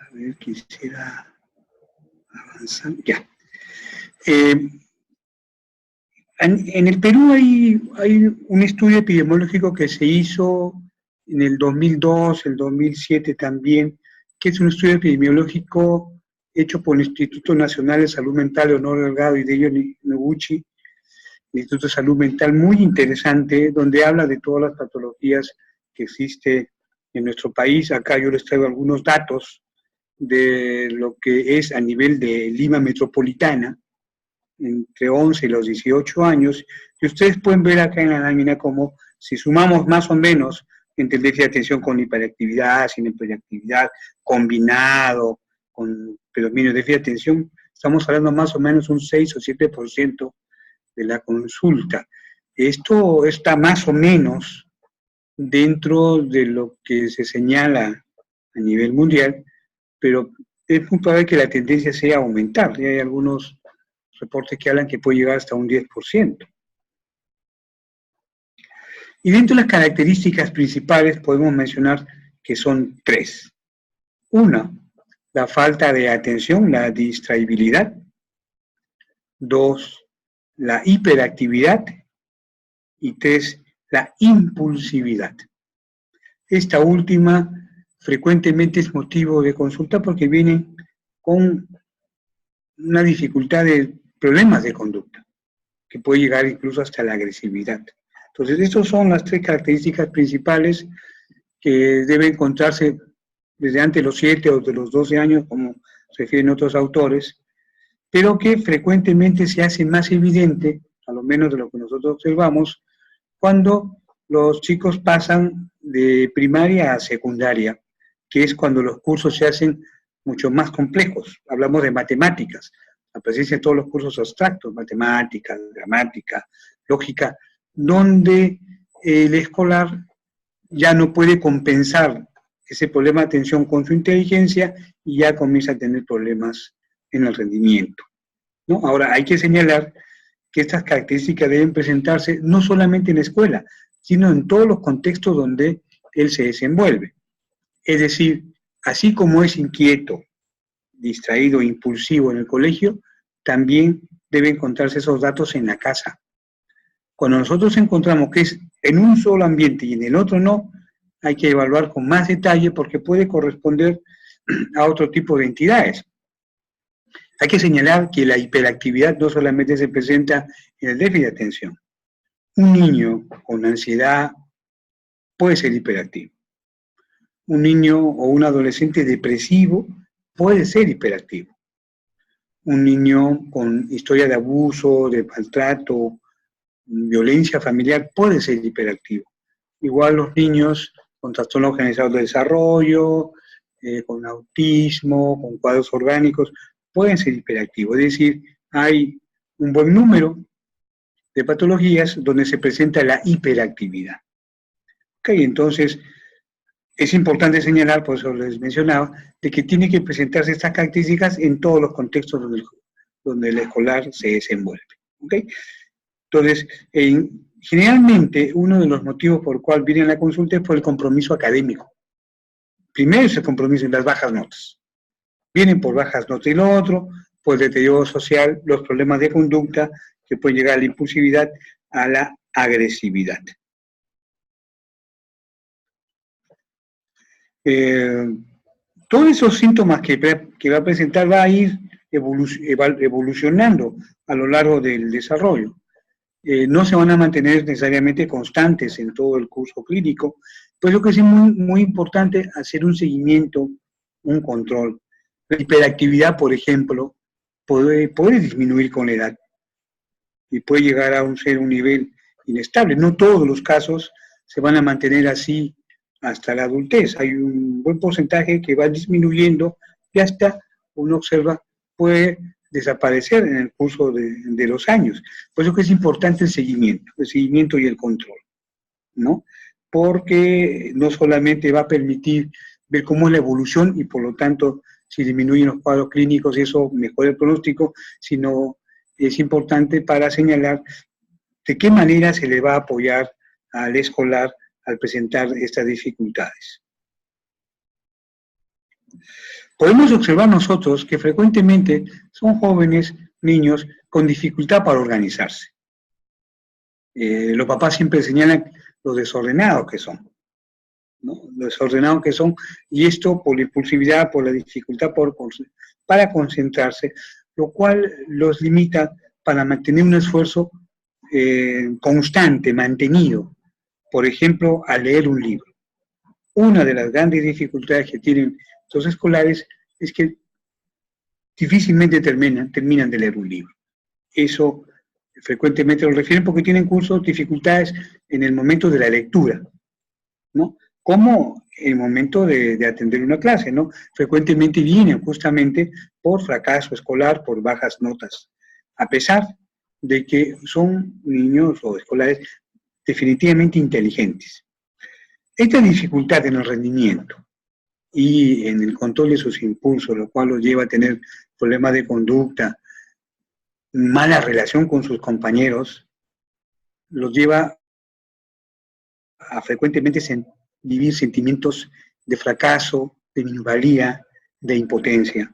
A ver, quisiera avanzar. Ya. En el Perú hay un estudio epidemiológico que se hizo en el 2002, el 2007 también, que es un estudio epidemiológico hecho por el Instituto Nacional de Salud Mental, Leonor Delgado y Deyo Noguchi, el Instituto de Salud Mental, muy interesante, donde habla de todas las patologías que existen en nuestro país. Acá yo les traigo algunos datos de lo que es a nivel de Lima metropolitana, entre 11 y los 18 años, y ustedes pueden ver acá en la lámina como si sumamos más o menos entre el déficit de atención con hiperactividad, sin hiperactividad, combinado con predominio de déficit de atención, estamos hablando más o menos un 6 o 7% de la consulta. Esto está más o menos dentro de lo que se señala a nivel mundial, pero es muy probable que la tendencia sea aumentar. Y hay algunos reportes que hablan que puede llegar hasta un 10%. Y dentro de las características principales podemos mencionar que son 3. Una, la falta de atención, la distraibilidad. 2, la hiperactividad. Y 3, la impulsividad. Esta última frecuentemente es motivo de consulta porque viene con una dificultad de problemas de conducta, que puede llegar incluso hasta la agresividad. Entonces, estas son las 3 características principales que deben encontrarse desde antes de los 7 o de los 12 años, como se refieren otros autores, pero que frecuentemente se hace más evidente, a lo menos de lo que nosotros observamos, cuando los chicos pasan de primaria a secundaria, que es cuando los cursos se hacen mucho más complejos. Hablamos de matemáticas, la presencia de todos los cursos abstractos, matemáticas, gramática, lógica, donde el escolar ya no puede compensar ese problema de atención con su inteligencia y ya comienza a tener problemas en el rendimiento, ¿no? Ahora, hay que señalar que estas características deben presentarse no solamente en la escuela, sino en todos los contextos donde él se desenvuelve. Es decir, así como es inquieto, distraído, impulsivo en el colegio, también deben encontrarse esos datos en la casa. Cuando nosotros encontramos que es en un solo ambiente y en el otro no, hay que evaluar con más detalle porque puede corresponder a otro tipo de entidades. Hay que señalar que la hiperactividad no solamente se presenta en el déficit de atención. Un niño con ansiedad puede ser hiperactivo. Un niño o un adolescente depresivo puede ser hiperactivo. Un niño con historia de abuso, de maltrato, violencia familiar puede ser hiperactivo. Igual los niños con trastornos generalizados de desarrollo, con autismo, con cuadros orgánicos, pueden ser hiperactivos. Es decir, hay un buen número de patologías donde se presenta la hiperactividad. Ok, entonces es importante señalar, por eso les mencionaba, de que tiene que presentarse estas características en todos los contextos donde el escolar se desenvuelve. ¿Ok? Entonces, generalmente uno de los motivos por el cual viene a la consulta es por el compromiso académico. Primero es el compromiso en las bajas notas. Vienen por bajas notas y lo otro, por el deterioro social, los problemas de conducta que pueden llegar a la impulsividad, a la agresividad. Todos esos síntomas que va a presentar va a ir evolucionando a lo largo del desarrollo. No se van a mantener necesariamente constantes en todo el curso clínico, pues lo que es muy, muy importante hacer un seguimiento, un control. La hiperactividad, por ejemplo, puede disminuir con la edad y puede llegar a ser un nivel inestable. No todos los casos se van a mantener así hasta la adultez. Hay un buen porcentaje que va disminuyendo y hasta uno observa puede desaparecer en el curso de los años. Por eso que es importante el seguimiento y el control, ¿no? Porque no solamente va a permitir ver cómo es la evolución y por lo tanto si disminuyen los cuadros clínicos y eso mejora el pronóstico, sino es importante para señalar de qué manera se le va a apoyar al escolar al presentar estas dificultades. podemos observar nosotros que frecuentemente son jóvenes, niños, con dificultad para organizarse. Los papás siempre señalan lo desordenados que son, ¿no? Lo desordenados que son, y esto por la impulsividad, por la dificultad para concentrarse, lo cual los limita para mantener un esfuerzo constante, mantenido, por ejemplo, a leer un libro. Una de las grandes dificultades que tienen los escolares es que difícilmente terminan de leer un libro. Eso frecuentemente lo refieren porque tienen cursos, dificultades en el momento de la lectura, ¿no? Como en el momento de atender una clase, ¿no? Frecuentemente vienen justamente por fracaso escolar, por bajas notas, a pesar de que son niños o escolares definitivamente inteligentes. Esta dificultad en el rendimiento y en el control de sus impulsos, lo cual los lleva a tener problemas de conducta, mala relación con sus compañeros, los lleva a frecuentemente vivir sentimientos de fracaso, de minusvalía, de impotencia.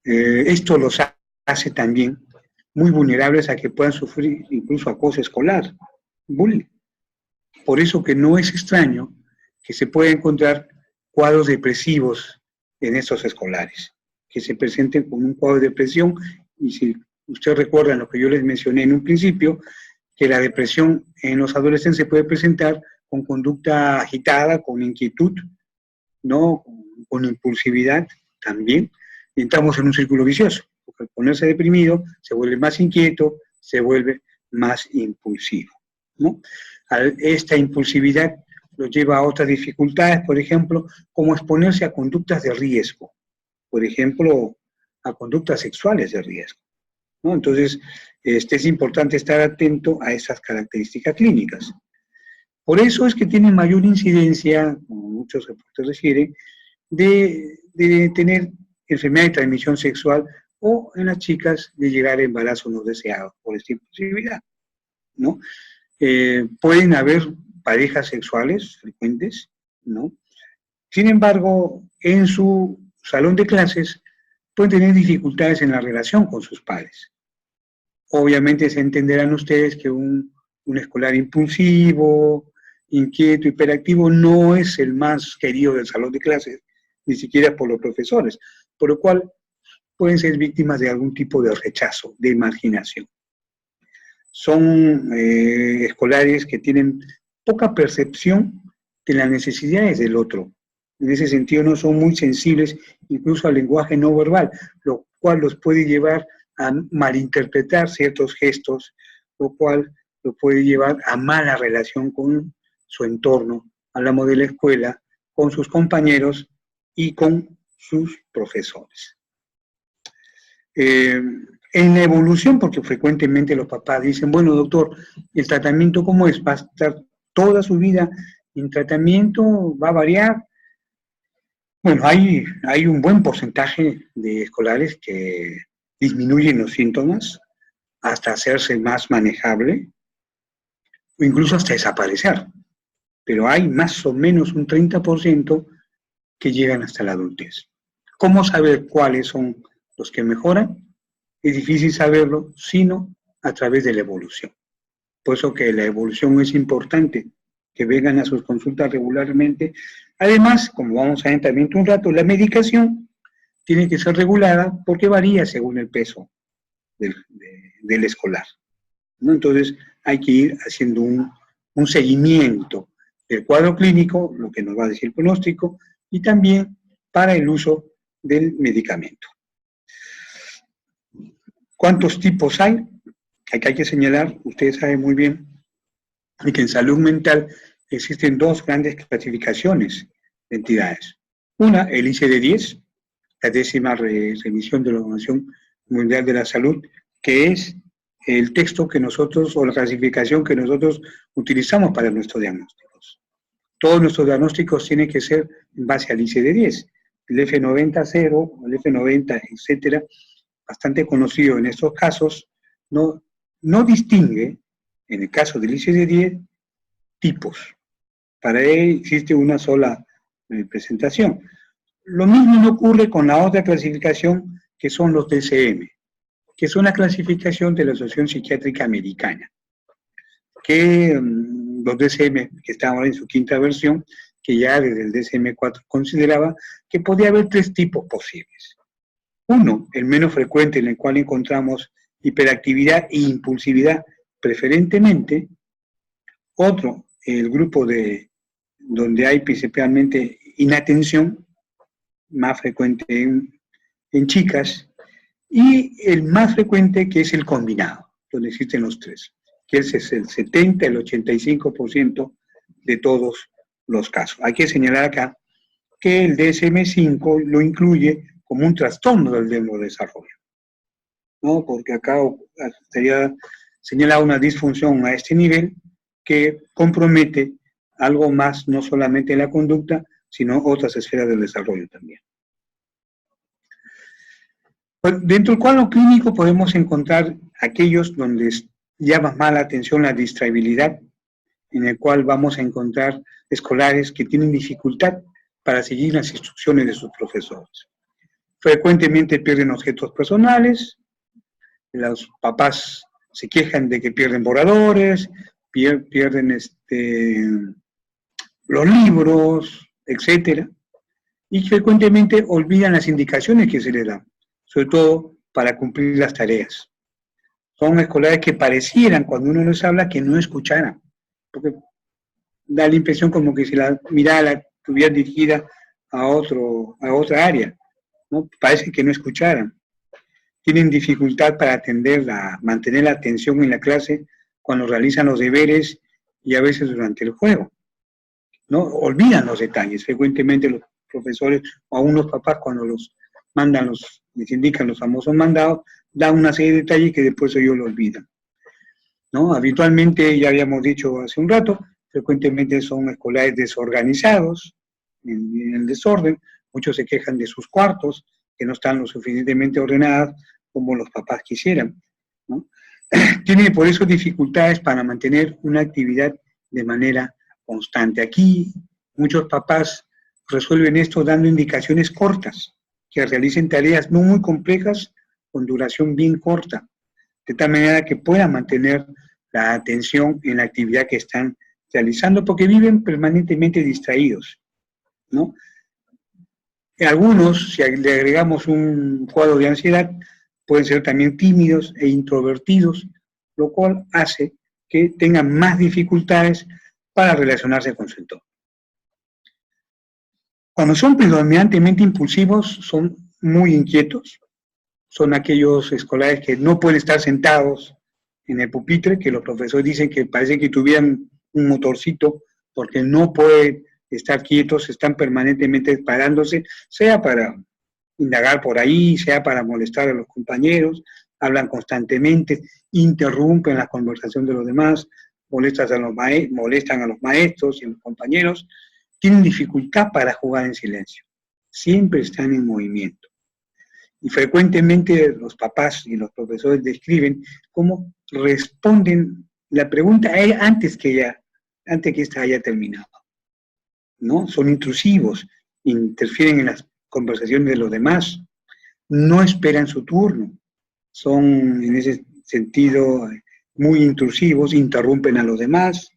Esto los hace también muy vulnerables a que puedan sufrir incluso acoso escolar, bullying. Por eso que no es extraño que se pueda encontrar cuadros depresivos en estos escolares, que se presenten con un cuadro de depresión, y si ustedes recuerdan lo que yo les mencioné en un principio, que la depresión en los adolescentes se puede presentar con conducta agitada, con inquietud, ¿no? Con impulsividad también, y entramos en un círculo vicioso, porque al ponerse deprimido se vuelve más inquieto, se vuelve más impulsivo, ¿no? Esta impulsividad los lleva a otras dificultades, por ejemplo, como exponerse a conductas de riesgo, por ejemplo, a conductas sexuales de riesgo, ¿no? Entonces, es importante estar atento a esas características clínicas. Por eso es que tienen mayor incidencia, como muchos reportes refieren, de tener enfermedad de transmisión sexual o en las chicas de llegar a embarazo no deseado por esta impulsividad, ¿no? Pueden haber parejas sexuales frecuentes, ¿no? Sin embargo, en su salón de clases pueden tener dificultades en la relación con sus padres. Obviamente se entenderán ustedes que un escolar impulsivo, inquieto, hiperactivo, no es el más querido del salón de clases, ni siquiera por los profesores, por lo cual pueden ser víctimas de algún tipo de rechazo, de marginación. Son escolares que tienen poca percepción de las necesidades del otro. En ese sentido no son muy sensibles incluso al lenguaje no verbal, lo cual los puede llevar a malinterpretar ciertos gestos, lo cual lo puede llevar a mala relación con su entorno. Hablamos de la escuela, con sus compañeros y con sus profesores. En la evolución, porque frecuentemente los papás dicen, bueno, doctor, ¿el tratamiento cómo es? ¿Va a estar toda su vida en tratamiento? ¿Va a variar? Bueno, hay un buen porcentaje de escolares que disminuyen los síntomas hasta hacerse más manejable, o incluso hasta desaparecer. Pero hay más o menos un 30% que llegan hasta la adultez. ¿Cómo saber cuáles son los que mejoran? Es difícil saberlo, sino a través de la evolución. Por eso que la evolución es importante, que vengan a sus consultas regularmente. Además, como vamos a ver también un rato, la medicación tiene que ser regulada porque varía según el peso del escolar, ¿no? Entonces hay que ir haciendo un seguimiento del cuadro clínico, lo que nos va a decir el pronóstico, y también para el uso del medicamento. ¿Cuántos tipos hay? Aquí hay que señalar, ustedes saben muy bien, que en salud mental existen dos grandes clasificaciones de entidades. Una, el ICD-10, la 10ª revisión de la Organización Mundial de la Salud, que es el texto que nosotros, o la clasificación que nosotros utilizamos para nuestros diagnósticos. Todos nuestros diagnósticos tienen que ser en base al ICD-10, el F90-0, el F90, etcétera, bastante conocido en estos casos, no distingue, en el caso del ICD-10, tipos. Para él existe una sola presentación. Lo mismo no ocurre con la otra clasificación, que son los DSM, que es una clasificación de la Asociación Psiquiátrica Americana, que los DSM, que están ahora en su quinta versión, que ya desde el DSM-4 consideraba que podía haber tres tipos posibles. Uno, el menos frecuente, en el cual encontramos hiperactividad e impulsividad preferentemente. Otro, el grupo donde hay principalmente inatención, más frecuente en chicas, y el más frecuente, que es el combinado, donde existen los tres, que ese es el 70, el 85% de todos los casos. Hay que señalar acá que el DSM-5 lo incluye como un trastorno del neurodesarrollo, ¿no? Porque acá sería señalada una disfunción a este nivel que compromete algo más, no solamente en la conducta, sino otras esferas del desarrollo también. Dentro del cuadro clínico podemos encontrar aquellos donde llama más la atención la distraibilidad, en el cual vamos a encontrar escolares que tienen dificultad para seguir las instrucciones de sus profesores. Frecuentemente pierden objetos personales, los papás se quejan de que pierden borradores, pierden los libros, etc. Y frecuentemente olvidan las indicaciones que se les dan, sobre todo para cumplir las tareas. Son escolares que parecieran, cuando uno les habla, que no escucharan, porque da la impresión como que si la mirada la tuviera dirigida a otra área, ¿no? Parece que no escucharan. Tienen dificultad para mantener la atención en la clase cuando realizan los deberes y a veces durante el juego, ¿no? Olvidan los detalles. Frecuentemente los profesores o aún los papás, cuando les indican los famosos mandados, dan una serie de detalles que después ellos lo olvidan, ¿no? Habitualmente, ya habíamos dicho hace un rato, frecuentemente son escolares desorganizados, en el desorden. Muchos se quejan de sus cuartos, que no están lo suficientemente ordenadas como los papás quisieran, ¿no? Tiene por eso dificultades para mantener una actividad de manera constante. Aquí muchos papás resuelven esto dando indicaciones cortas, que realicen tareas no muy complejas con duración bien corta, de tal manera que puedan mantener la atención en la actividad que están realizando, porque viven permanentemente distraídos, ¿no? Algunos, si le agregamos un cuadro de ansiedad, pueden ser también tímidos e introvertidos, lo cual hace que tengan más dificultades para relacionarse con su entorno. Cuando son predominantemente impulsivos, son muy inquietos, son aquellos escolares que no pueden estar sentados en el pupitre, que los profesores dicen que parece que tuvieran un motorcito, porque no pueden estar quietos, están permanentemente parándose, sea para indagar por ahí, sea para molestar a los compañeros, hablan constantemente, interrumpen la conversación de los demás, molestan a los maestros y a los compañeros, tienen dificultad para jugar en silencio, siempre están en movimiento. Y frecuentemente los papás y los profesores describen cómo responden la pregunta antes que esta haya terminado, ¿no? Son intrusivos, interfieren en las conversaciones de los demás, no esperan su turno, son en ese sentido muy intrusivos, interrumpen a los demás,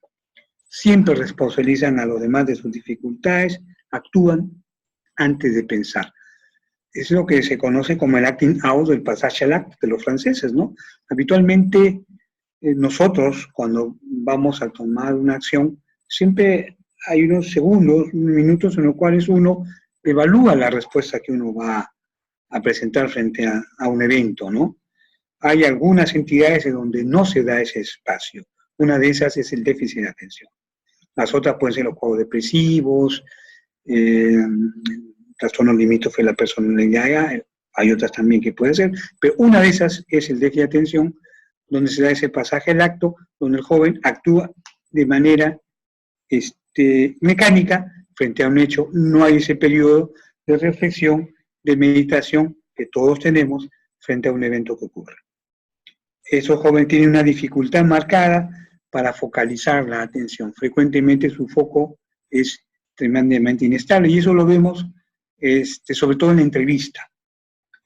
siempre responsabilizan a los demás de sus dificultades, actúan antes de pensar. Es lo que se conoce como el acting out, el pasaje al acto de los franceses, ¿no? Habitualmente nosotros, cuando vamos a tomar una acción, siempre hay unos segundos, unos minutos en los cuales uno evalúa la respuesta que uno va a presentar frente a un evento, ¿no? Hay algunas entidades en donde no se da ese espacio. Una de esas es el déficit de atención. Las otras pueden ser los cuadros depresivos, trastornos limítrofes de la personalidad, hay otras también que pueden ser, pero una de esas es el déficit de atención, donde se da ese pasaje al acto, donde el joven actúa de manera mecánica frente a un hecho. No hay ese periodo de reflexión, de meditación que todos tenemos frente a un evento que ocurre. Esos jóvenes tienen una dificultad marcada para focalizar la atención. Frecuentemente su foco es tremendamente inestable, y eso lo vemos sobre todo en la entrevista.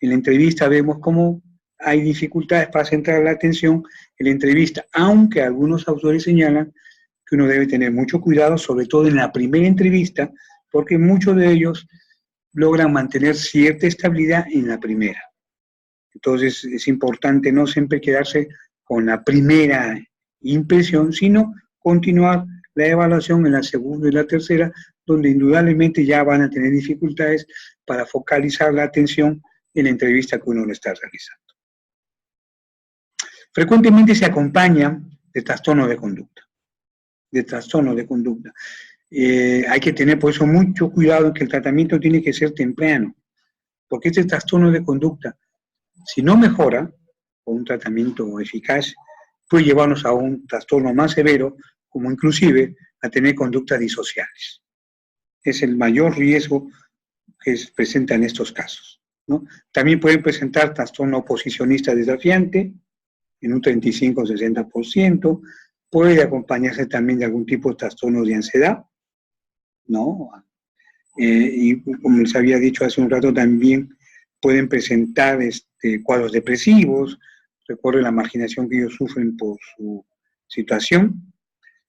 En la entrevista vemos cómo hay dificultades para centrar la atención en la entrevista, aunque algunos autores señalan que uno debe tener mucho cuidado, sobre todo en la primera entrevista, porque muchos de ellos logran mantener cierta estabilidad en la primera. Entonces es importante no siempre quedarse con la primera impresión, sino continuar la evaluación en la segunda y la tercera, donde indudablemente ya van a tener dificultades para focalizar la atención en la entrevista que uno le está realizando. Frecuentemente se acompaña de trastorno de conducta. Hay que tener por eso mucho cuidado en que el tratamiento tiene que ser temprano, porque este trastorno de conducta, si no mejora con un tratamiento eficaz, puede llevarnos a un trastorno más severo, como inclusive a tener conductas disociales. Es el mayor riesgo que se presenta en estos casos, ¿no? También pueden presentar trastorno oposicionista desafiante, en un 35-60%, puede acompañarse también de algún tipo de trastorno de ansiedad, ¿no? Y como les había dicho hace un rato, también pueden presentar cuadros depresivos. Recuerden la marginación que ellos sufren por su situación.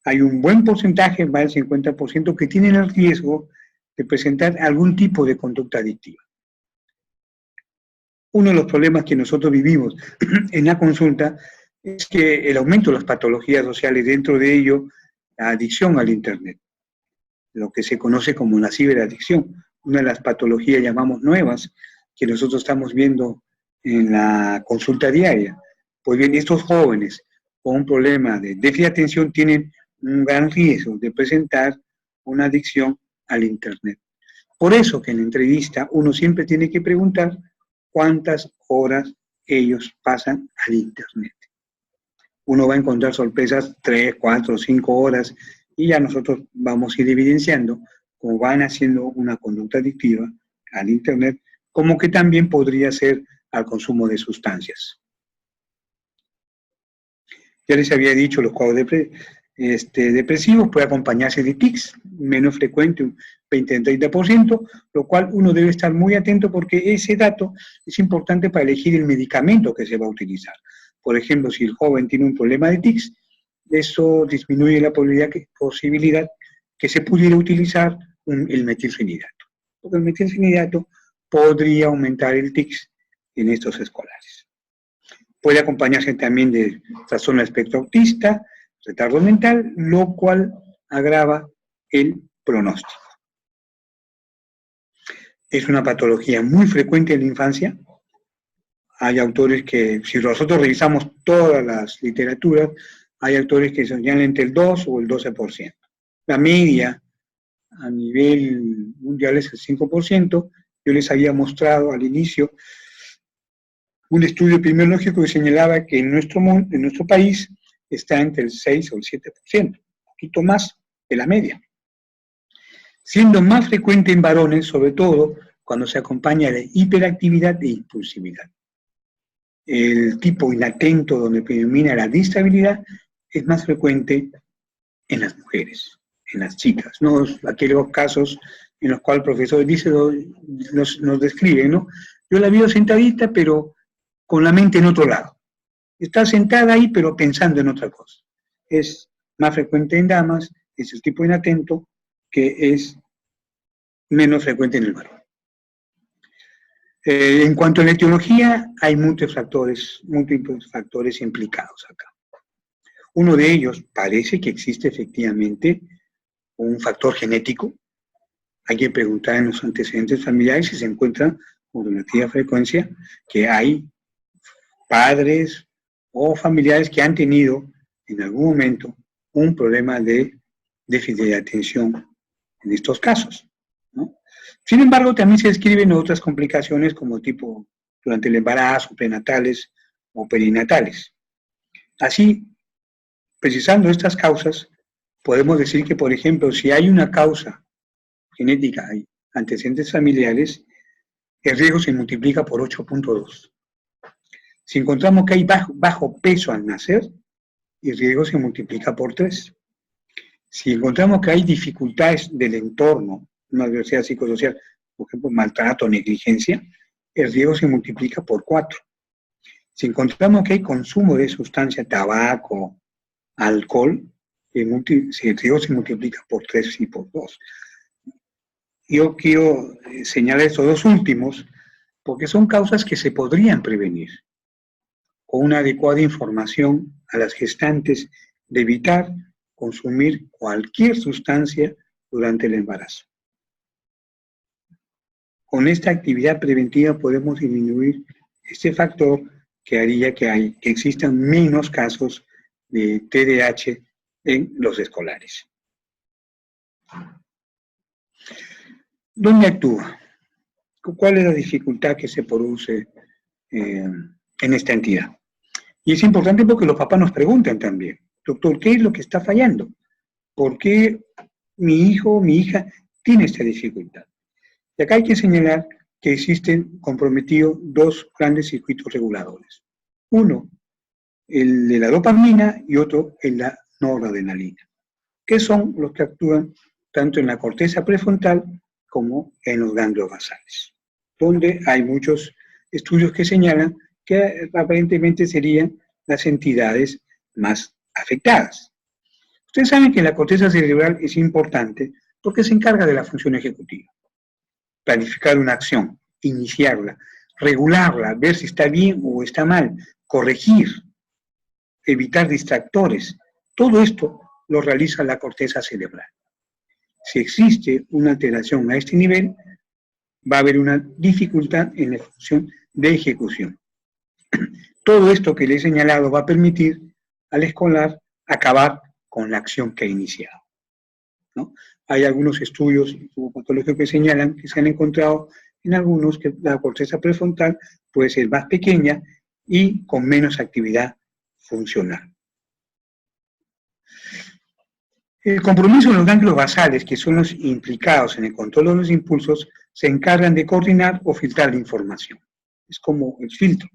Hay un buen porcentaje, más del 50%, que tienen el riesgo de presentar algún tipo de conducta adictiva. Uno de los problemas que nosotros vivimos en la consulta es que el aumento de las patologías sociales, dentro de ello, la adicción al Internet, lo que se conoce como la ciberadicción, una de las patologías, llamamos, nuevas, que nosotros estamos viendo en la consulta diaria. Pues bien, estos jóvenes con un problema de déficit de atención tienen un gran riesgo de presentar una adicción al Internet. Por eso que en la entrevista uno siempre tiene que preguntar cuántas horas ellos pasan al Internet. Uno va a encontrar sorpresas 3, 4, 5 horas y ya nosotros vamos a ir evidenciando cómo van haciendo una conducta adictiva al Internet, como que también podría ser al consumo de sustancias. Ya les había dicho, los cuadros depresivos puede acompañarse de tics, menos frecuente, un 20-30%, lo cual uno debe estar muy atento porque ese dato es importante para elegir el medicamento que se va a utilizar. Por ejemplo, si el joven tiene un problema de tics, eso disminuye la posibilidad que se pudiera utilizar el metilfenidato, porque el metilfenidato podría aumentar el tics en estos escolares. Puede acompañarse también de trastorno del espectro autista, retardo mental, lo cual agrava el pronóstico. Es una patología muy frecuente en la infancia. Hay autores que, si nosotros revisamos todas las literaturas, hay autores que señalan entre el 2 o el 12%. La media a nivel mundial es el 5%. Yo les había mostrado al inicio un estudio epidemiológico que señalaba que en nuestro país está entre el 6 o el 7%, un poquito más de la media. Siendo más frecuente en varones, sobre todo cuando se acompaña de hiperactividad e impulsividad. El tipo inatento, donde predomina la distabilidad, es más frecuente en las mujeres, en las chicas, ¿no? Aquellos casos en los cuales el profesor dice, nos describe, ¿no? Yo la veo sentadita, pero con la mente en otro lado. Está sentada ahí, pero pensando en otra cosa. Es más frecuente en damas, es el tipo inatento, que es menos frecuente en el varón. En cuanto a la etiología, hay múltiples factores implicados acá. Uno de ellos parece que existe efectivamente un factor genético. Hay que preguntar en los antecedentes familiares si se encuentra con relativa frecuencia que hay padres o familiares que han tenido en algún momento un problema de déficit de atención en estos casos, ¿no? Sin embargo, también se describen otras complicaciones como tipo durante el embarazo, prenatales o perinatales. Así, precisando estas causas, podemos decir que, por ejemplo, si hay una causa genética, hay antecedentes familiares, el riesgo se multiplica por 8.2. Si encontramos que hay bajo peso al nacer, el riesgo se multiplica por 3. Si encontramos que hay dificultades del entorno, una adversidad psicosocial por ejemplo, maltrato o negligencia, el riesgo se multiplica por 4. Si encontramos que hay consumo de sustancia, tabaco, alcohol, el riesgo se multiplica por 3 y por 2. Yo quiero señalar estos dos últimos porque son causas que se podrían prevenir con una adecuada información a las gestantes de evitar consumir cualquier sustancia durante el embarazo. Con esta actividad preventiva podemos disminuir este factor que haría que existan menos casos de TDAH en los escolares. ¿Dónde actúa? ¿Cuál es la dificultad que se produce en esta entidad? Y es importante porque los papás nos preguntan también, doctor, ¿qué es lo que está fallando? ¿Por qué mi hijo o mi hija tiene esta dificultad? Y acá hay que señalar que existen comprometidos dos grandes circuitos reguladores. Uno, el de la dopamina, y otro, el de la noradrenalina, que son los que actúan tanto en la corteza prefrontal como en los ganglios basales, donde hay muchos estudios que señalan que aparentemente serían las entidades más afectadas. Ustedes saben que la corteza cerebral es importante porque se encarga de la función ejecutiva. Planificar una acción, iniciarla, regularla, ver si está bien o está mal, corregir, evitar distractores. Todo esto lo realiza la corteza cerebral. Si existe una alteración a este nivel, va a haber una dificultad en la función de ejecución. Todo esto que le he señalado va a permitir al escolar acabar con la acción que ha iniciado, ¿no? Hay algunos estudios patológicos que señalan que se han encontrado en algunos que la corteza prefrontal puede ser más pequeña y con menos actividad funcional. El compromiso de los ganglios basales, que son los implicados en el control de los impulsos, se encargan de coordinar o filtrar la información. Es como el filtro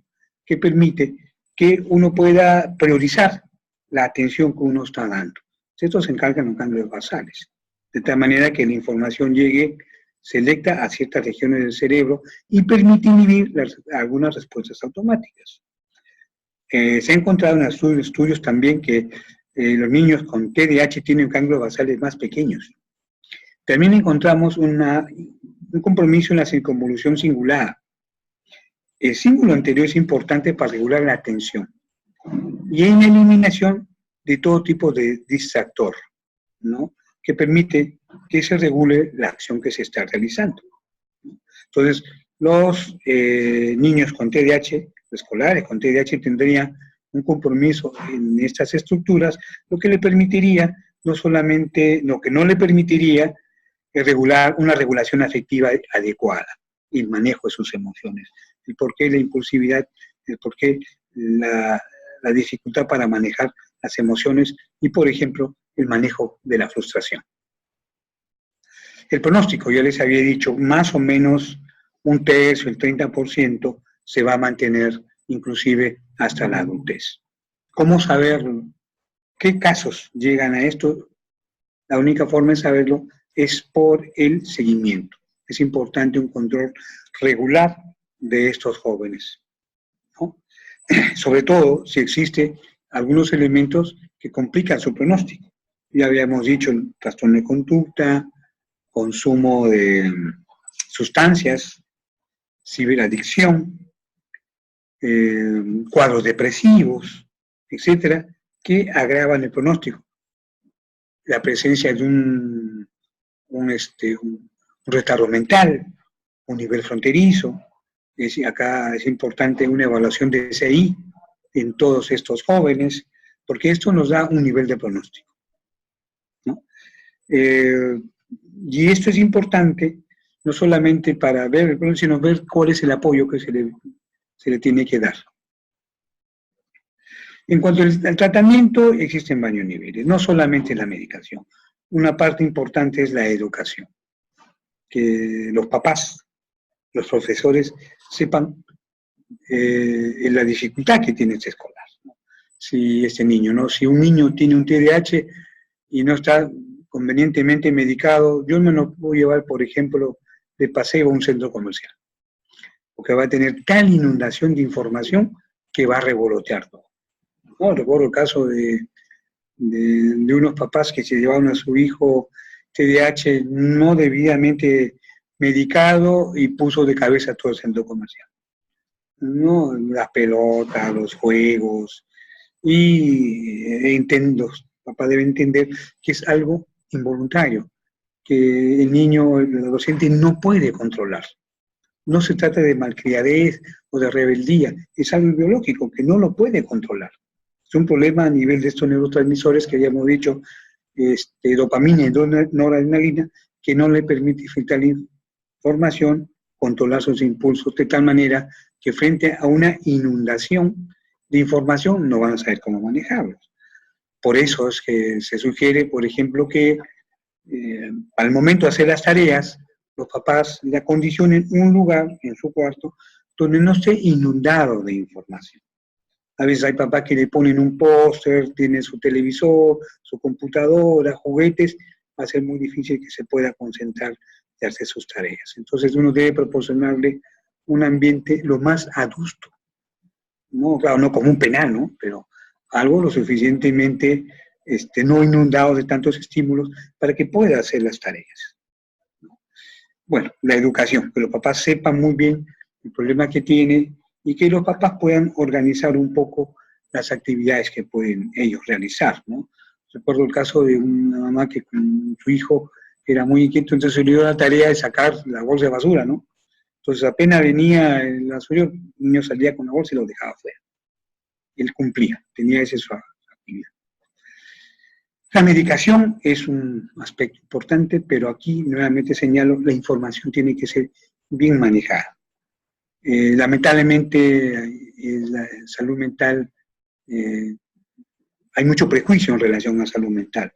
que permite que uno pueda priorizar la atención que uno está dando. Estos se encargan los ganglios basales, de tal manera que la información llegue selecta a ciertas regiones del cerebro y permite inhibir algunas respuestas automáticas. Se ha encontrado en estudios también que los niños con TDAH tienen ganglios basales más pequeños. También encontramos un compromiso en la circunvolución cingulada. El cíngulo anterior es importante para regular la atención y en la eliminación de todo tipo de distractor, ¿no?, que permite que se regule la acción que se está realizando. Entonces, los niños con TDAH, escolares con TDAH, tendrían un compromiso en estas estructuras, lo que le permitiría, no solamente, lo que no le permitiría es una regulación afectiva adecuada y el manejo de sus emociones. El porqué la impulsividad, el porqué la dificultad para manejar las emociones y, por ejemplo, el manejo de la frustración. El pronóstico, ya les había dicho, más o menos un tercio, el 30%, se va a mantener inclusive hasta la adultez. ¿Cómo saberlo? ¿Qué casos llegan a esto? La única forma de saberlo es por el seguimiento. Es importante un control regular de estos jóvenes, ¿no? Sobre todo si existen algunos elementos que complican su pronóstico. Ya habíamos dicho el trastorno de conducta, consumo de sustancias, ciberadicción, cuadros depresivos, etcétera, que agravan el pronóstico. La presencia de un retardo mental, un nivel fronterizo. Acá es importante una evaluación de CI en todos estos jóvenes, porque esto nos da un nivel de pronóstico, ¿no? Y esto es importante no solamente para ver el pronóstico, sino ver cuál es el apoyo que se le tiene que dar. En cuanto al tratamiento, existen varios niveles, no solamente la medicación. Una parte importante es la educación, que los papás, los profesores sepan la dificultad que tiene este escolar, ¿no? Si este niño, ¿no? Si un niño tiene un TDAH y no está convenientemente medicado, yo me lo puedo llevar, por ejemplo, de paseo a un centro comercial, porque va a tener tal inundación de información que va a revolotear todo. ¿No? Recuerdo el caso de unos papás que se llevaron a su hijo TDAH no debidamente medicado y puso de cabeza todo el centro comercial. ¿No? Las pelotas, los juegos, y papá debe entender que es algo involuntario, que el niño, el adolescente no puede controlar. No se trata de malcriadez o de rebeldía, es algo biológico que no lo puede controlar. Es un problema a nivel de estos neurotransmisores que habíamos dicho, dopamina y noradrenalina, que no le permite filtrar la información, controlar sus impulsos de tal manera que frente a una inundación de información no van a saber cómo manejarlos. Por eso es que se sugiere, por ejemplo, que al momento de hacer las tareas, los papás le acondicionen un lugar en su cuarto donde no esté inundado de información. A veces hay papás que le ponen un póster, tiene su televisor, su computadora, juguetes, va a ser muy difícil que se pueda concentrar y hacer sus tareas. Entonces uno debe proporcionarle un ambiente lo más adusto, ¿no? Claro, no como un penal, ¿no? Pero algo lo suficientemente no inundado de tantos estímulos para que pueda hacer las tareas, ¿no? Bueno, la educación, que los papás sepan muy bien el problema que tiene y que los papás puedan organizar un poco las actividades que pueden ellos realizar, ¿no? Recuerdo el caso de una mamá que con su hijo era muy inquieto, entonces le dio la tarea de sacar la bolsa de basura, ¿no? Entonces apenas venía el basurero, el niño salía con la bolsa y lo dejaba fuera. Él cumplía, tenía esa su actividad. La medicación es un aspecto importante, pero aquí nuevamente señalo, la información tiene que ser bien manejada. Lamentablemente, en la salud mental, hay mucho prejuicio en relación a salud mental.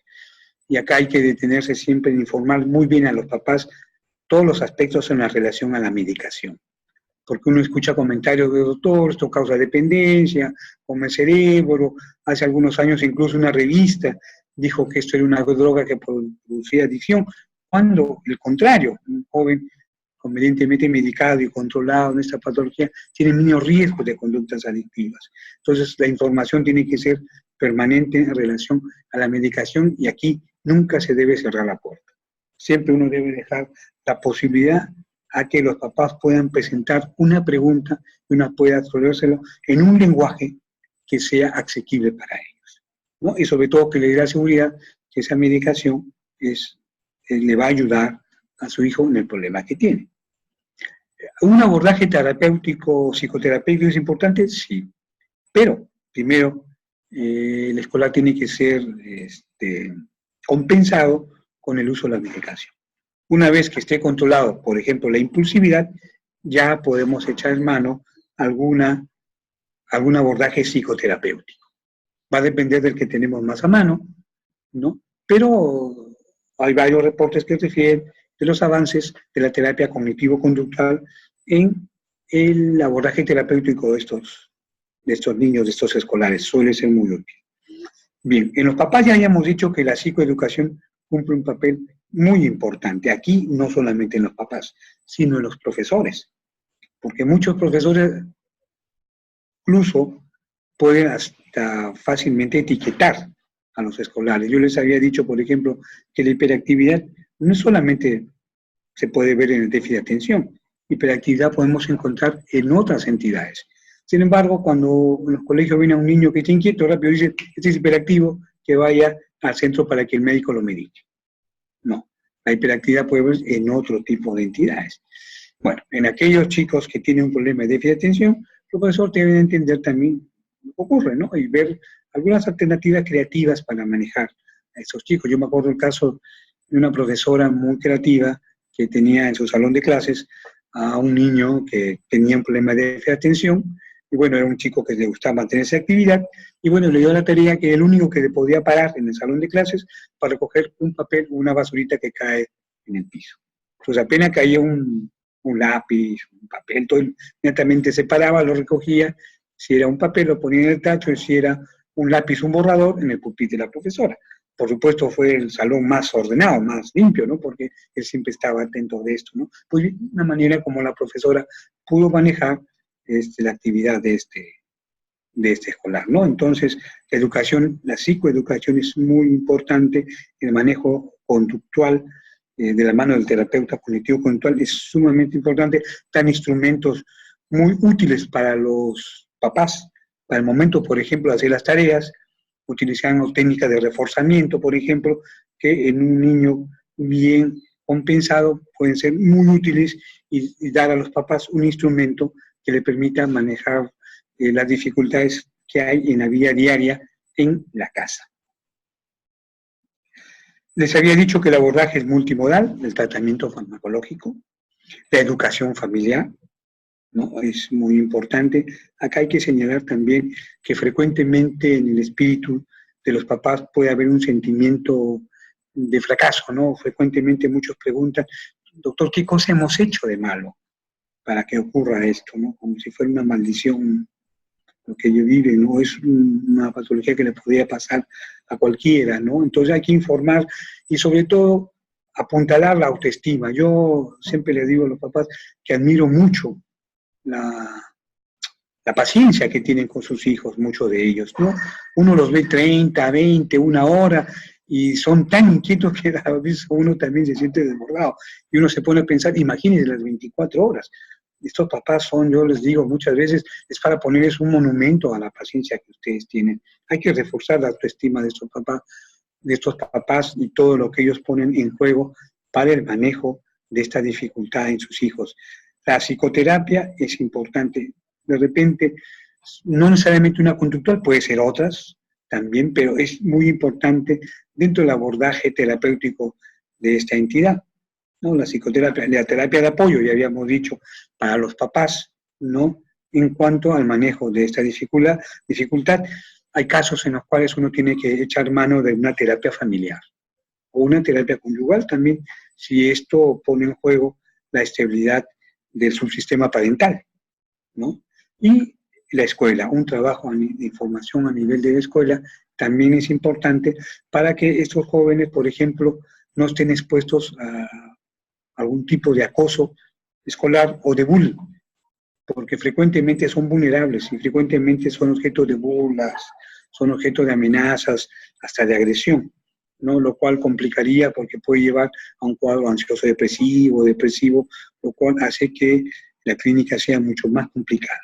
Y acá hay que detenerse siempre en informar muy bien a los papás todos los aspectos en la relación a la medicación. Porque uno escucha comentarios de doctor, esto causa dependencia, come el cerebro. Hace algunos años incluso una revista dijo que esto era una droga que producía adicción, cuando el contrario, un joven convenientemente medicado y controlado en esta patología tiene menos riesgo de conductas adictivas. Entonces la información tiene que ser permanente en relación a la medicación y aquí nunca se debe cerrar la puerta. Siempre uno debe dejar la posibilidad a que los papás puedan presentar una pregunta y uno pueda resolvérselo en un lenguaje que sea asequible para ellos, ¿no? Y sobre todo que le dé la seguridad que esa medicación le va a ayudar a su hijo en el problema que tiene. ¿Un abordaje terapéutico, psicoterapéutico es importante? Sí, pero primero el escolar tiene que ser compensado con el uso de la medicación. Una vez que esté controlado, por ejemplo, la impulsividad, ya podemos echar en mano algún abordaje psicoterapéutico. Va a depender del que tenemos más a mano, ¿no? Pero hay varios reportes que refieren de los avances de la terapia cognitivo-conductual en el abordaje terapéutico de estos niños, de estos escolares. Suele ser muy útil. Bien, en los papás ya hayamos dicho que la psicoeducación cumple un papel muy importante. Aquí no solamente en los papás, sino en los profesores. Porque muchos profesores incluso pueden hasta fácilmente etiquetar a los escolares. Yo les había dicho, por ejemplo, que la hiperactividad no solamente se puede ver en el déficit de atención, hiperactividad podemos encontrar en otras entidades. Sin embargo, cuando en los colegios viene un niño que está inquieto, rápido dice, este es hiperactivo, que vaya al centro para que el médico lo medique. No, la hiperactividad puede verse en otro tipo de entidades. Bueno, en aquellos chicos que tienen un problema de déficit de atención, el profesor debe entender también lo que ocurre, ¿no? Y ver algunas alternativas creativas para manejar a esos chicos. Yo me acuerdo el caso de una profesora muy creativa que tenía en su salón de clases a un niño que tenía un problema de déficit de atención, y bueno, era un chico que le gustaba mantener esa actividad, y bueno, le dio la tarea que el único que le podía parar en el salón de clases para recoger un papel o una basurita que cae en el piso. Entonces apenas caía un lápiz, un papel, todo inmediatamente se paraba, lo recogía, si era un papel lo ponía en el tacho, y si era un lápiz, un borrador, en el pupitre de la profesora. por supuesto fue el salón más ordenado, más limpio, ¿no? Porque él siempre estaba atento de esto, ¿no? Pues una manera como la profesora pudo manejar la actividad de este escolar, ¿no? Entonces, la educación, la psicoeducación es muy importante, el manejo conductual de la mano del terapeuta cognitivo-conductual es sumamente importante, dan instrumentos muy útiles para los papás, para el momento, por ejemplo, de hacer las tareas, utilizando técnicas de reforzamiento, por ejemplo, que en un niño bien compensado pueden ser muy útiles y dar a los papás un instrumento que le permita manejar las dificultades que hay en la vida diaria en la casa. Les había dicho que el abordaje es multimodal, el tratamiento farmacológico, la educación familiar, ¿no? Es muy importante. Acá hay que señalar también que frecuentemente en el espíritu de los papás puede haber un sentimiento de fracaso, ¿no? Frecuentemente muchos preguntan, doctor, ¿qué cosa hemos hecho de malo para que ocurra esto, ¿no? Como si fuera una maldición lo que ellos viven, ¿no? Es una patología que le podría pasar a cualquiera, ¿no? Entonces hay que informar y sobre todo apuntalar la autoestima. Yo siempre les digo a los papás que admiro mucho la paciencia que tienen con sus hijos, muchos de ellos, ¿no? Uno los ve 30, 20, una hora, y son tan inquietos que a veces uno también se siente desbordado. Y uno se pone a pensar, imagínense las 24 horas. Estos papás son, yo les digo muchas veces, es para ponerles un monumento a la paciencia que ustedes tienen. Hay que reforzar la autoestima de estos papás y todo lo que ellos ponen en juego para el manejo de esta dificultad en sus hijos. La psicoterapia es importante. De repente, no necesariamente una conductual, puede ser otras también, pero es muy importante dentro del abordaje terapéutico de esta entidad, ¿no? La psicoterapia, la terapia de apoyo, ya habíamos dicho, para los papás, ¿no? En cuanto al manejo de esta dificultad, hay casos en los cuales uno tiene que echar mano de una terapia familiar o una terapia conyugal también, si esto pone en juego la estabilidad del subsistema parental, ¿no? Y la escuela, un trabajo de información a nivel de la escuela también es importante para que estos jóvenes, por ejemplo, no estén expuestos a algún tipo de acoso escolar o de bullying, porque frecuentemente son vulnerables y frecuentemente son objeto de burlas, son objeto de amenazas, hasta de agresión, ¿no? Lo cual complicaría porque puede llevar a un cuadro ansioso depresivo, lo cual hace que la clínica sea mucho más complicada.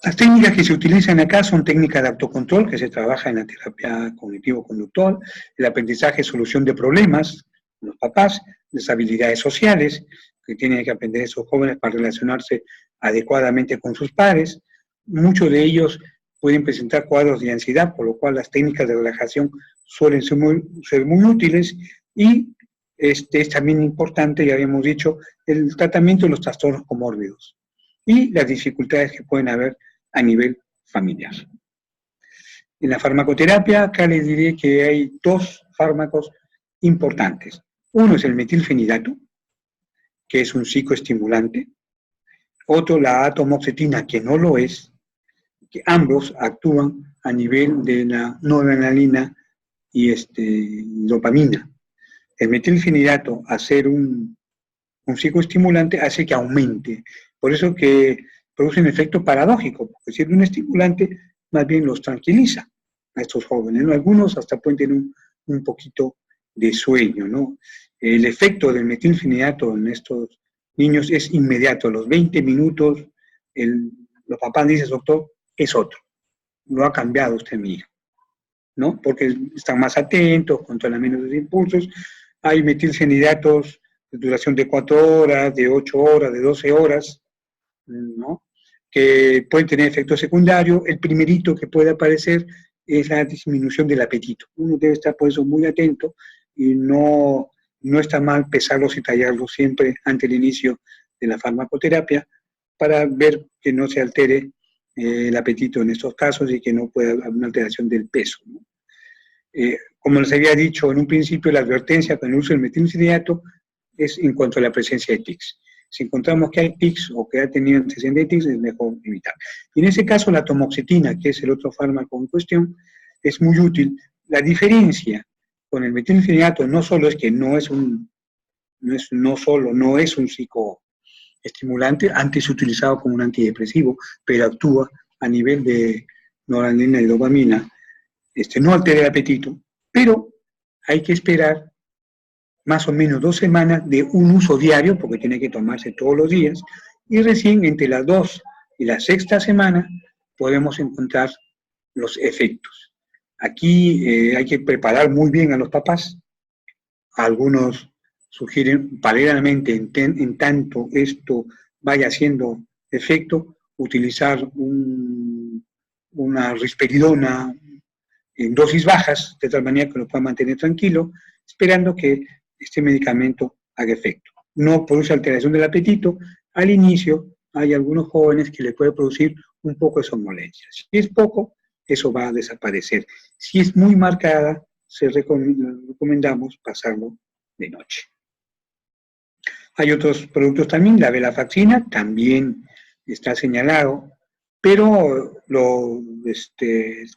Las técnicas que se utilizan acá son técnicas de autocontrol, que se trabaja en la terapia cognitivo-conductual, el aprendizaje y solución de problemas, los papás, las habilidades sociales, que tienen que aprender esos jóvenes para relacionarse adecuadamente con sus pares. Muchos de ellos pueden presentar cuadros de ansiedad, por lo cual las técnicas de relajación suelen ser muy útiles, y es también importante, ya habíamos dicho, el tratamiento de los trastornos comórbidos y las dificultades que pueden haber a nivel familiar. En la farmacoterapia, acá les diré que hay dos fármacos importantes. Uno es el metilfenidato, que es un psicoestimulante. Otro, la atomoxetina, que no lo es, que ambos actúan a nivel de la noradrenalina y dopamina. El metilfenidato, al ser un psicoestimulante, hace que aumente. Por eso que produce un efecto paradójico, porque siendo un estimulante, más bien los tranquiliza a estos jóvenes, ¿no? Algunos hasta pueden tener un poquito de sueño, ¿no? El efecto del metilfenidato en estos niños es inmediato, a los 20 minutos, los papás dicen, doctor, es otro, lo ha cambiado usted, mi hijo, ¿no? Porque están más atentos, controlan menos los impulsos. Hay metilfenidatos de duración de 4 horas, de 8 horas, de 12 horas, ¿no? Que pueden tener efectos secundarios. El primerito que puede aparecer es la disminución del apetito. Uno debe estar por eso muy atento y no está mal pesarlos y tallarlos siempre ante el inicio de la farmacoterapia para ver que no se altere el apetito en estos casos y que no pueda haber una alteración del peso, ¿no? Como les había dicho en un principio, la advertencia con el uso del metilfenidato es en cuanto a la presencia de tics. Si encontramos que hay tics o que ha tenido antecedentes de tics, es mejor evitar. Y en ese caso, la atomoxetina, que es el otro fármaco en cuestión, es muy útil. La diferencia con el metilfenidato no solo es que no es un psicoestimulante, antes utilizado como un antidepresivo, pero actúa a nivel de noradrenalina y dopamina, no altera el apetito, pero hay que esperar más o menos 2 semanas de un uso diario, porque tiene que tomarse todos los días, y recién entre las 2 y la 6ª semana podemos encontrar los efectos. Aquí hay que preparar muy bien a los papás. Algunos sugieren paralelamente, en tanto esto vaya haciendo efecto, utilizar una risperidona en dosis bajas, de tal manera que lo pueda mantener tranquilo, esperando que este medicamento haga efecto. No produce alteración del apetito. Al inicio hay algunos jóvenes que le puede producir un poco de somnolencia. Si es poco, eso va a desaparecer. Si es muy marcada, recomendamos pasarlo de noche. Hay otros productos también, la venlafaxina también está señalado, pero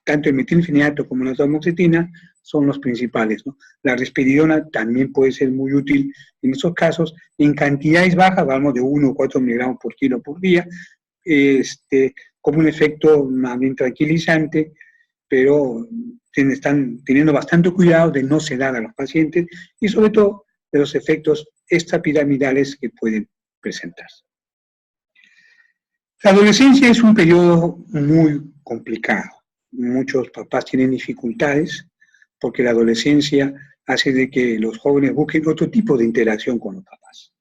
tanto el metilfenidato como la tamoxitina son los principales, ¿no? La risperidona también puede ser muy útil en estos casos, en cantidades bajas, hablamos de 1 o 4 miligramos por kilo por día, como un efecto más bien tranquilizante, pero están teniendo bastante cuidado de no sedar a los pacientes y sobre todo de los efectos extrapiramidales que pueden presentarse. La adolescencia es un periodo muy complicado. Muchos papás tienen dificultades porque la adolescencia hace de que los jóvenes busquen otro tipo de interacción con los papás,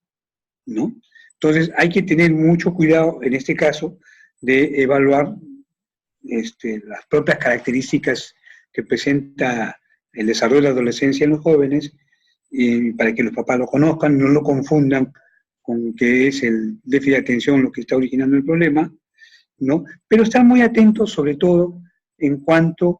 ¿no? Entonces hay que tener mucho cuidado en este caso de evaluar las propias características que presenta el desarrollo de la adolescencia en los jóvenes, para que los papás lo conozcan, no lo confundan con que es el déficit de atención lo que está originando el problema, ¿no? Pero estar muy atentos sobre todo en cuanto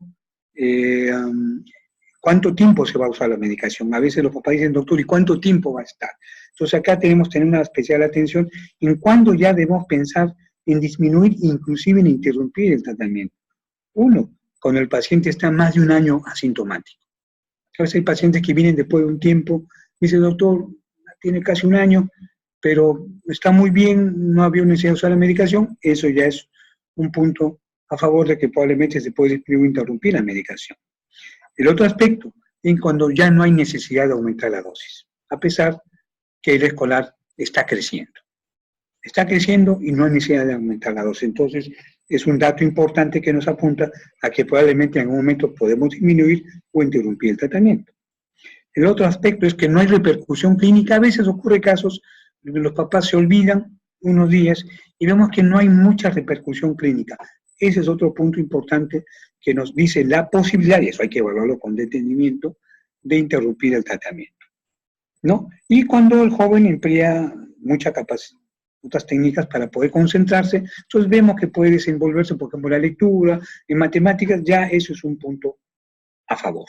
cuánto tiempo se va a usar la medicación. A veces los papás dicen, doctor, ¿y cuánto tiempo va a estar? Entonces acá tenemos que tener una especial atención en cuándo ya debemos pensar en disminuir, inclusive en interrumpir el tratamiento. Uno, cuando el paciente está más de un año asintomático. A veces hay pacientes que vienen después de un tiempo, dicen, doctor, tiene casi un año, pero está muy bien, no había necesidad de usar la medicación. Eso ya es un punto a favor de que probablemente se puede interrumpir la medicación. El otro aspecto es cuando ya no hay necesidad de aumentar la dosis, a pesar que el escolar está creciendo. Está creciendo y no hay necesidad de aumentar la dosis. Entonces, es un dato importante que nos apunta a que probablemente en algún momento podemos disminuir o interrumpir el tratamiento. El otro aspecto es que no hay repercusión clínica. A veces ocurre casos donde los papás se olvidan unos días y vemos que no hay mucha repercusión clínica. Ese es otro punto importante que nos dice la posibilidad, y eso hay que evaluarlo con detenimiento, de interrumpir el tratamiento, ¿no? Y cuando el joven emplea mucha capacidad, otras técnicas para poder concentrarse, entonces vemos que puede desenvolverse, por ejemplo, en la lectura, en matemáticas, ya eso es un punto a favor.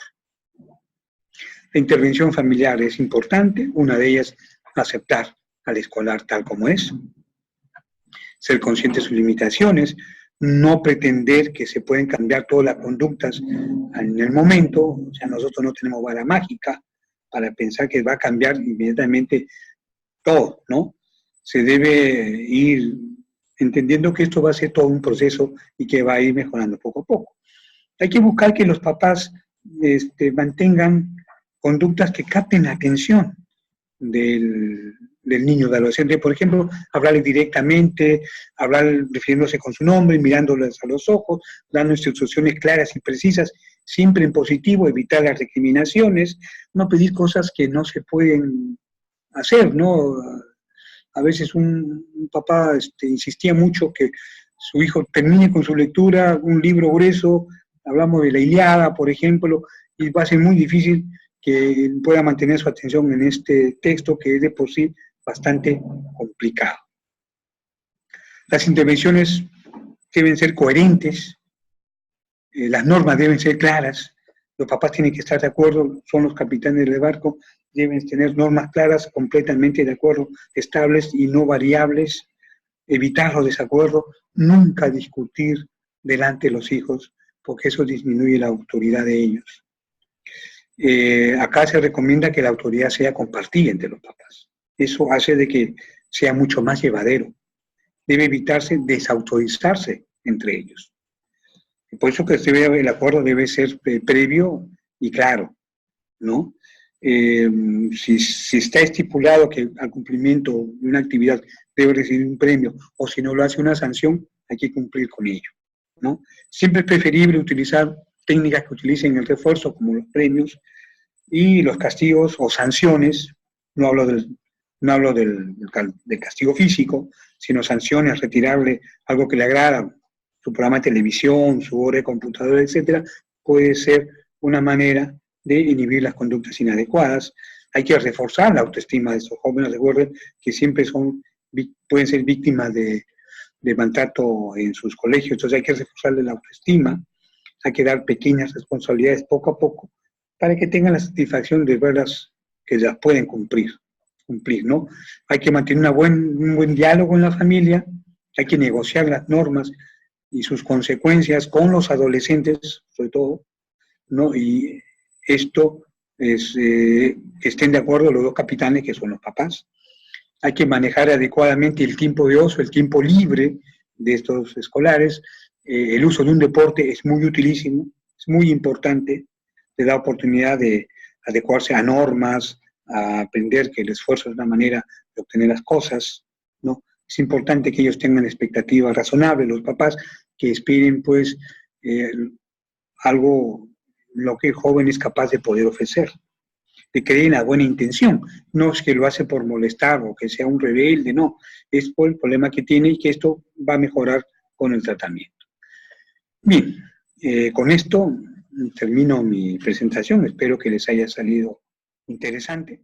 La intervención familiar es importante, una de ellas, aceptar al escolar tal como es, ser consciente de sus limitaciones, no pretender que se pueden cambiar todas las conductas en el momento, o sea, nosotros no tenemos bala mágica para pensar que va a cambiar inmediatamente todo, ¿no? Se debe ir entendiendo que esto va a ser todo un proceso y que va a ir mejorando poco a poco. Hay que buscar que los papás mantengan conductas que capten la atención del niño, del adolescente. Por ejemplo, hablarle directamente, hablar refiriéndose con su nombre, mirándoles a los ojos, dando instrucciones claras y precisas, siempre en positivo, evitar las recriminaciones, no pedir cosas que no se pueden hacer, ¿no? A veces un papá insistía mucho que su hijo termine con su lectura, un libro grueso, hablamos de la Ilíada, por ejemplo, y va a ser muy difícil que pueda mantener su atención en este texto que es de por sí bastante complicado. Las intervenciones deben ser coherentes, las normas deben ser claras, los papás tienen que estar de acuerdo, son los capitanes del barco, deben tener normas claras, completamente de acuerdo, estables y no variables, evitar los desacuerdos, nunca discutir delante de los hijos, porque eso disminuye la autoridad de ellos. Acá se recomienda que la autoridad sea compartida entre los papás. Eso hace de que sea mucho más llevadero. Debe evitarse desautorizarse entre ellos. Por eso que el acuerdo debe ser previo y claro, ¿no? Si está estipulado que al cumplimiento de una actividad debe recibir un premio, o si no lo hace una sanción, hay que cumplir con ello, ¿no? Siempre es preferible utilizar técnicas que utilicen el refuerzo, como los premios, y los castigos o sanciones. No hablo del castigo físico, sino sanciones, retirarle algo que le agrada, su programa de televisión, su hora de computadora, etcétera, puede ser una manera de inhibir las conductas inadecuadas. Hay que reforzar la autoestima de estos jóvenes. Recuerden que siempre pueden ser víctimas de maltrato en sus colegios, entonces hay que reforzarle la autoestima, hay que dar pequeñas responsabilidades poco a poco para que tengan la satisfacción de verlas que las pueden cumplir, ¿no? Hay que mantener un buen diálogo en la familia, hay que negociar las normas y sus consecuencias con los adolescentes, sobre todo, ¿no? Y esto es que estén de acuerdo los dos capitanes, que son los papás. Hay que manejar adecuadamente el tiempo de ocio, el tiempo libre de estos escolares. El uso de un deporte es muy utilísimo, es muy importante, le da oportunidad de adecuarse a normas, a aprender que el esfuerzo es una manera de obtener las cosas, ¿no? Es importante que ellos tengan expectativas razonables, los papás, que esperen pues algo, lo que el joven es capaz de poder ofrecer, de creer en la buena intención. No es que lo hace por molestar o que sea un rebelde, no, es por el problema que tiene y que esto va a mejorar con el tratamiento. Bien, con esto termino mi presentación, espero que les haya salido interesante.